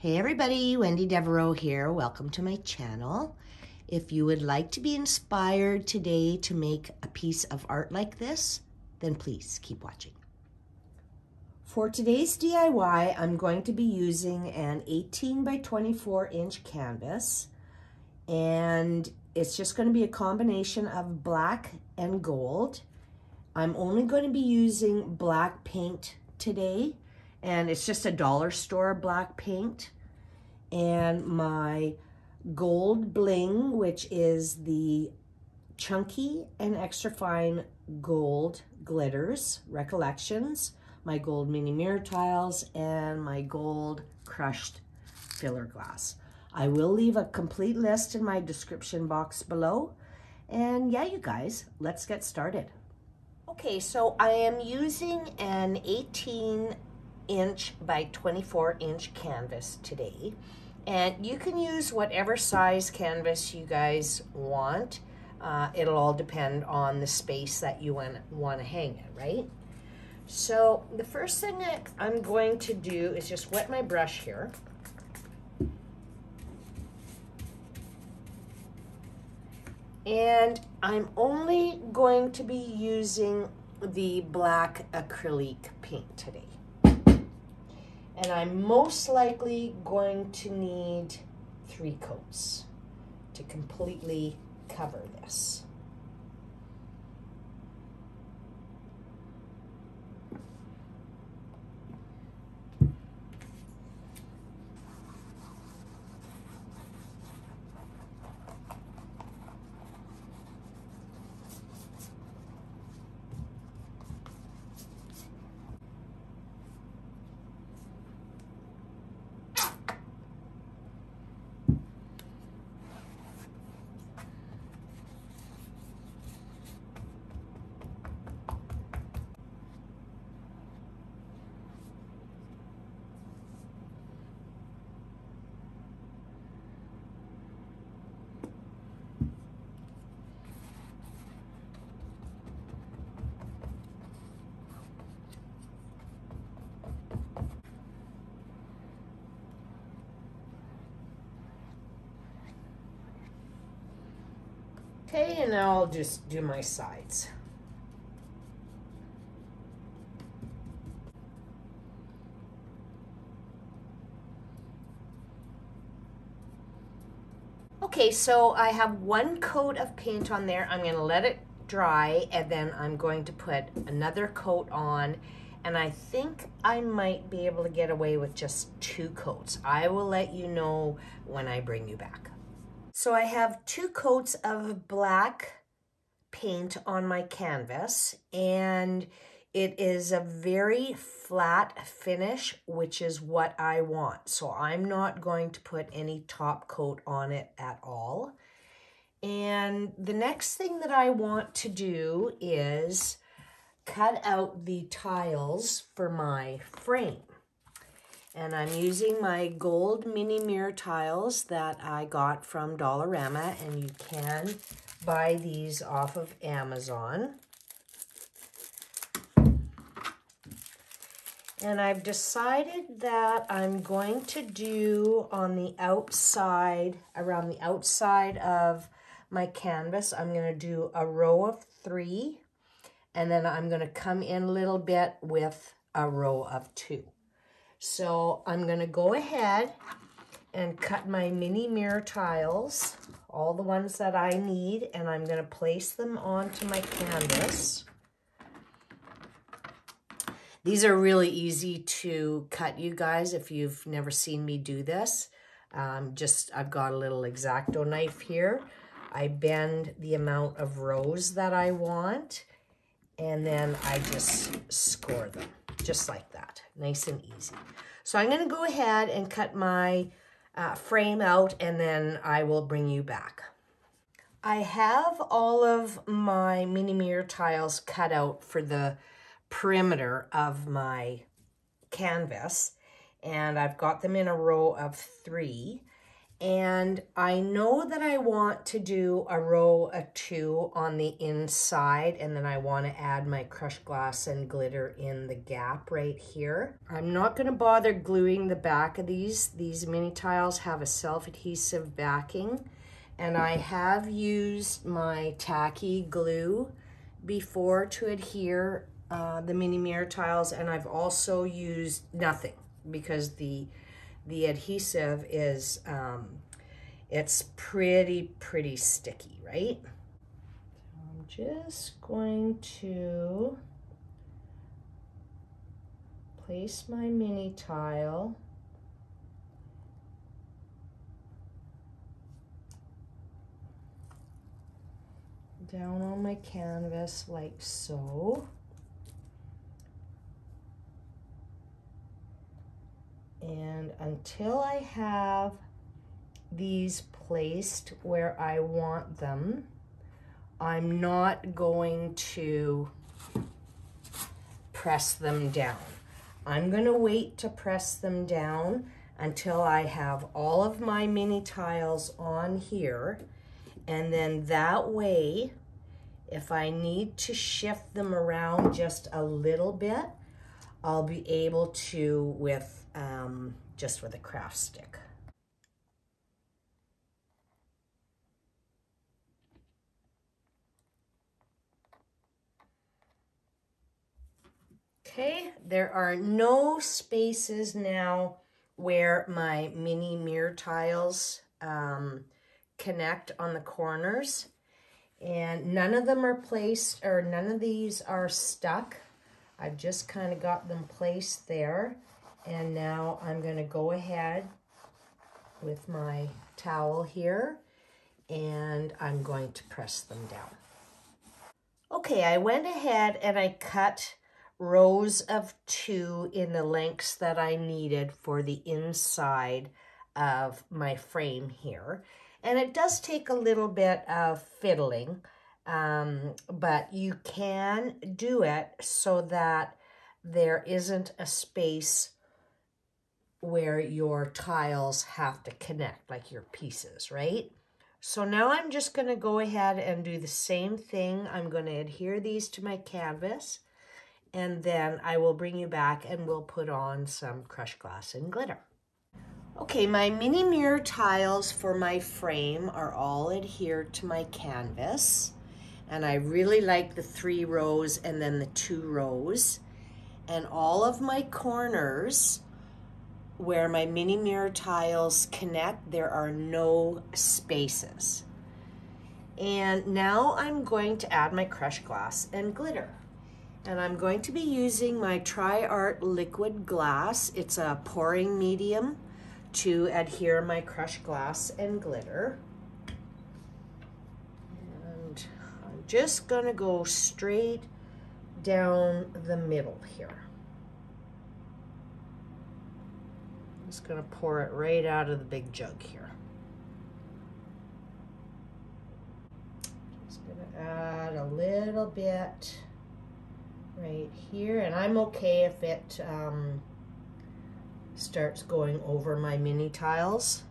Hey everybody, Wendy Devereaux here. Welcome to my channel. If you would like to be inspired today to make a piece of art like this, then please keep watching. For today's DIY, I'm going to be using an 18 by 24 inch canvas, and it's just going to be a combination of black and gold. I'm only going to be using black paint today, and it's just a dollar store black paint, and my gold bling, which is the chunky and extra fine gold glitters, Recollections, my gold mini mirror tiles, and my gold crushed filler glass. I will leave a complete list in my description box below. And yeah, you guys, let's get started. Okay, so I am using an 18 inch by 24 inch canvas today, and you can use whatever size canvas you guys want. It'll all depend on the space that you want to hang it, right? So the first thing that I'm going to do is just wet my brush here. And I'm only going to be using the black acrylic paint today. And I'm most likely going to need 3 coats to completely cover this. Okay, and now I'll just do my sides. Okay, so I have 1 coat of paint on there. I'm going to let it dry, and then I'm going to put another coat on, and I think I might be able to get away with just 2 coats. I will let you know when I bring you back. So I have 2 coats of black paint on my canvas, and it is a very flat finish, which is what I want. So I'm not going to put any top coat on it at all. And the next thing that I want to do is cut out the tiles for my frame. And I'm using my gold mini mirror tiles that I got from Dollarama, and you can buy these off of Amazon. And I've decided that I'm going to do on the outside, around the outside of my canvas, I'm going to do a row of 3, and then I'm going to come in a little bit with a row of 2. So I'm going to go ahead and cut my mini mirror tiles, all the ones that I need, and I'm going to place them onto my canvas. These are really easy to cut, you guys, if you've never seen me do this. I've got a little X-Acto knife here. I bend the amount of rows that I want, and then I just score them, just like that, nice and easy. So I'm going to go ahead and cut my frame out, and then I will bring you back. I have all of my mini mirror tiles cut out for the perimeter of my canvas, and I've got them in a row of 3. And I know that I want to do a row of 2 on the inside, and then I want to add my crushed glass and glitter in the gap right here. I'm not going to bother gluing the back of these. These mini tiles have a self-adhesive backing, and I have used my tacky glue before to adhere the mini mirror tiles, and I've also used nothing because the adhesive is it's pretty sticky, right? I'm just going to place my mini tile down on my canvas like so. And until I have these placed where I want them, I'm not going to press them down. I'm going to wait to press them down until I have all of my mini tiles on here, and then that way, if I need to shift them around just a little bit, I'll be able to with just with a craft stick. Okay, there are no spaces now where my mini mirror tiles connect on the corners, and none of them are placed, or none of these are stuck. I've just kind of got them placed there, and now I'm going to go ahead with my towel here, and I'm going to press them down. Okay, I went ahead and I cut rows of 2 in the lengths that I needed for the inside of my frame here. And it does take a little bit of fiddling, but you can do it so that there isn't a space where your tiles have to connect, like your pieces, right? So now I'm just going to go ahead and do the same thing. I'm going to adhere these to my canvas, and then I will bring you back and we'll put on some crushed glass and glitter. Okay, my mini mirror tiles for my frame are all adhered to my canvas, and I really like the 3 rows and then the 2 rows, and all of my corners where my mini mirror tiles connect, there are no spaces. And now I'm going to add my crushed glass and glitter. And I'm going to be using my Tri-Art liquid glass. It's a pouring medium to adhere my crushed glass and glitter. And I'm just gonna go straight down the middle here. Just gonna pour it right out of the big jug here. Just gonna add a little bit right here, and I'm okay if it starts going over my mini tiles.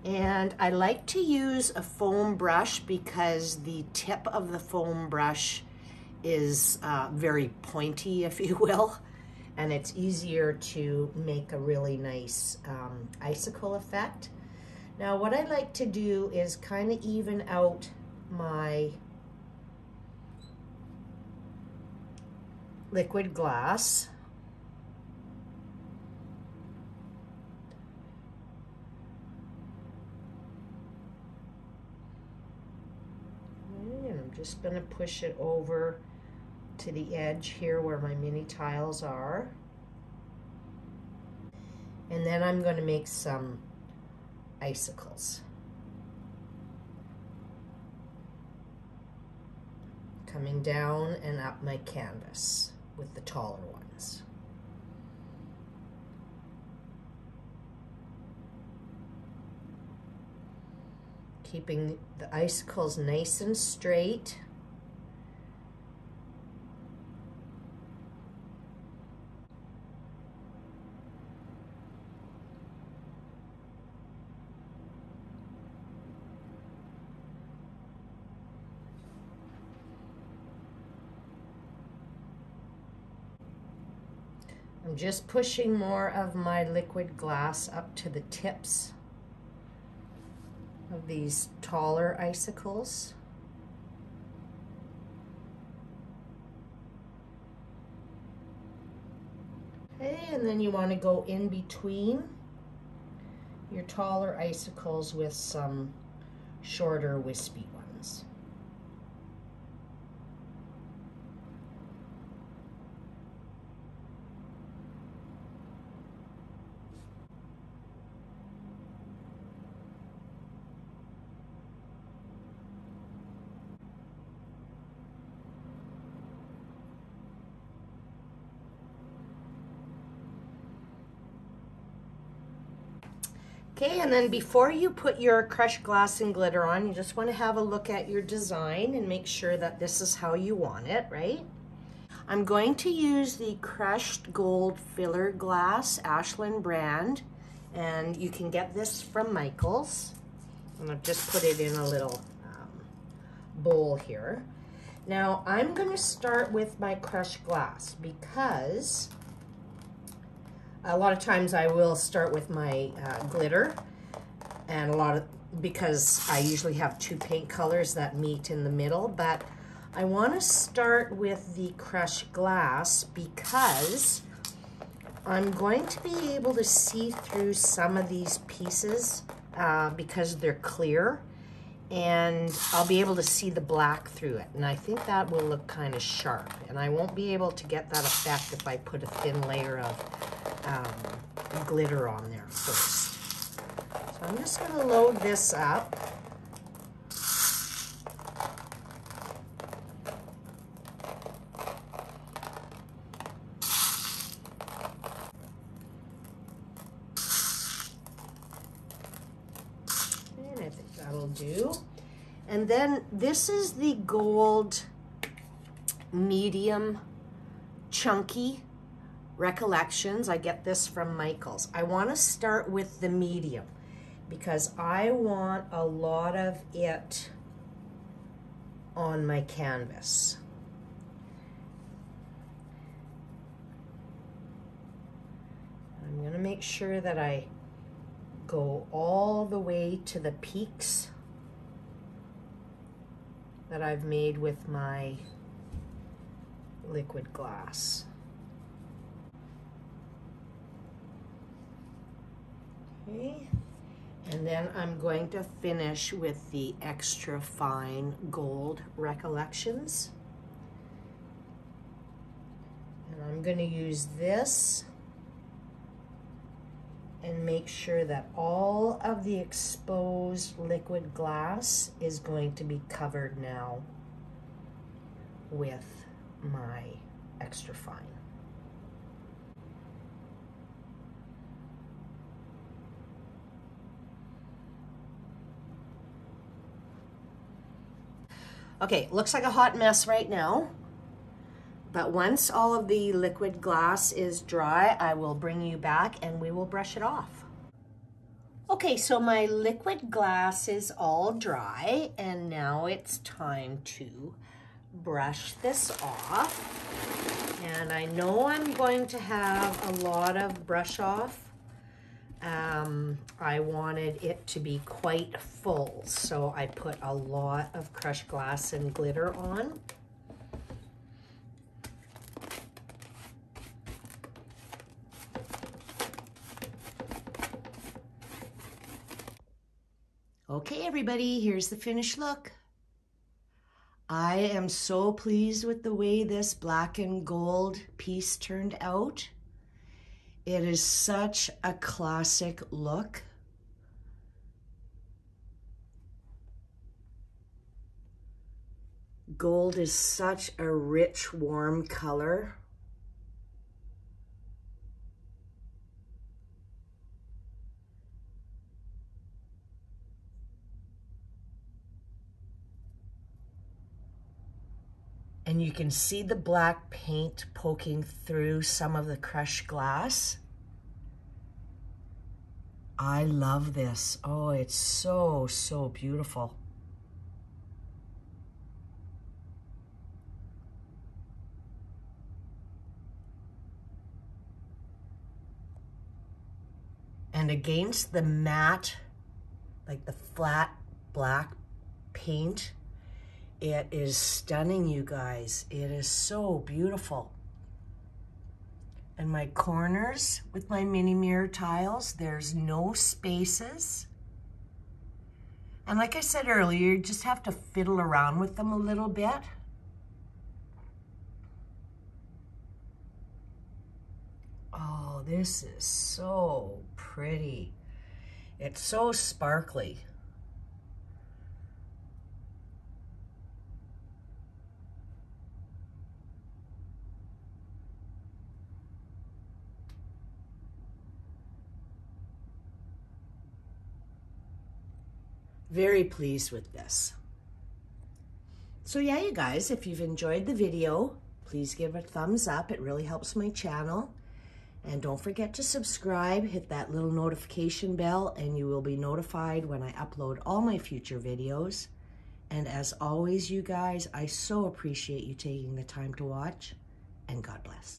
And I like to use a foam brush because the tip of the foam brush is very pointy, if you will, and it's easier to make a really nice icicle effect. Now what I like to do is kind of even out my liquid glass. And I'm just going to push it over to the edge here where my mini tiles are. And then I'm going to make some icicles. Coming down and up my canvas with the taller ones. Keeping the icicles nice and straight. I'm just pushing more of my liquid glass up to the tips of these taller icicles. Okay, and then you want to go in between your taller icicles with some shorter wispy ones. Okay, and then before you put your crushed glass and glitter on, you just want to have a look at your design and make sure that this is how you want it, right? I'm going to use the crushed gold filler glass, Ashland brand, and you can get this from Michael's. And I've just put it in a little bowl here. Now I'm going to start with my crushed glass because a lot of times I will start with my glitter, and because I usually have two paint colors that meet in the middle, but I want to start with the crushed glass because I'm going to be able to see through some of these pieces because they're clear, and I'll be able to see the black through it, and I think that will look kind of sharp, and I won't be able to get that effect if I put a thin layer of glitter on there first. So I'm just going to load this up. And I think that'll do. And then this is the gold medium chunky Recollections. I get this from Michael's. I want to start with the medium because I want a lot of it on my canvas. I'm going to make sure that I go all the way to the peaks that I've made with my liquid glass. Okay, and then I'm going to finish with the extra fine gold Recollections. And I'm going to use this and make sure that all of the exposed liquid glass is going to be covered now with my extra fine. Okay, looks like a hot mess right now, but once all of the liquid glass is dry, I will bring you back and we will brush it off. Okay, so my liquid glass is all dry, and now it's time to brush this off. And I know I'm going to have a lot of brush off. I wanted it to be quite full, so I put a lot of crushed glass and glitter on. Okay, everybody, here's the finished look. I am so pleased with the way this black and gold piece turned out. It is such a classic look. Gold is such a rich, warm color. And you can see the black paint poking through some of the crushed glass. I love this. Oh, it's so, so beautiful. And against the matte, like the flat black paint, it is stunning, you guys. It is so beautiful. And my corners with my mini mirror tiles, there's no spaces. And like I said earlier, you just have to fiddle around with them a little bit. Oh, this is so pretty. It's so sparkly. Very pleased with this. So yeah, you guys, if you've enjoyed the video, please give it a thumbs up. It really helps my channel. And don't forget to subscribe, hit that little notification bell, and you will be notified when I upload all my future videos. And as always, you guys, I so appreciate you taking the time to watch, and God bless.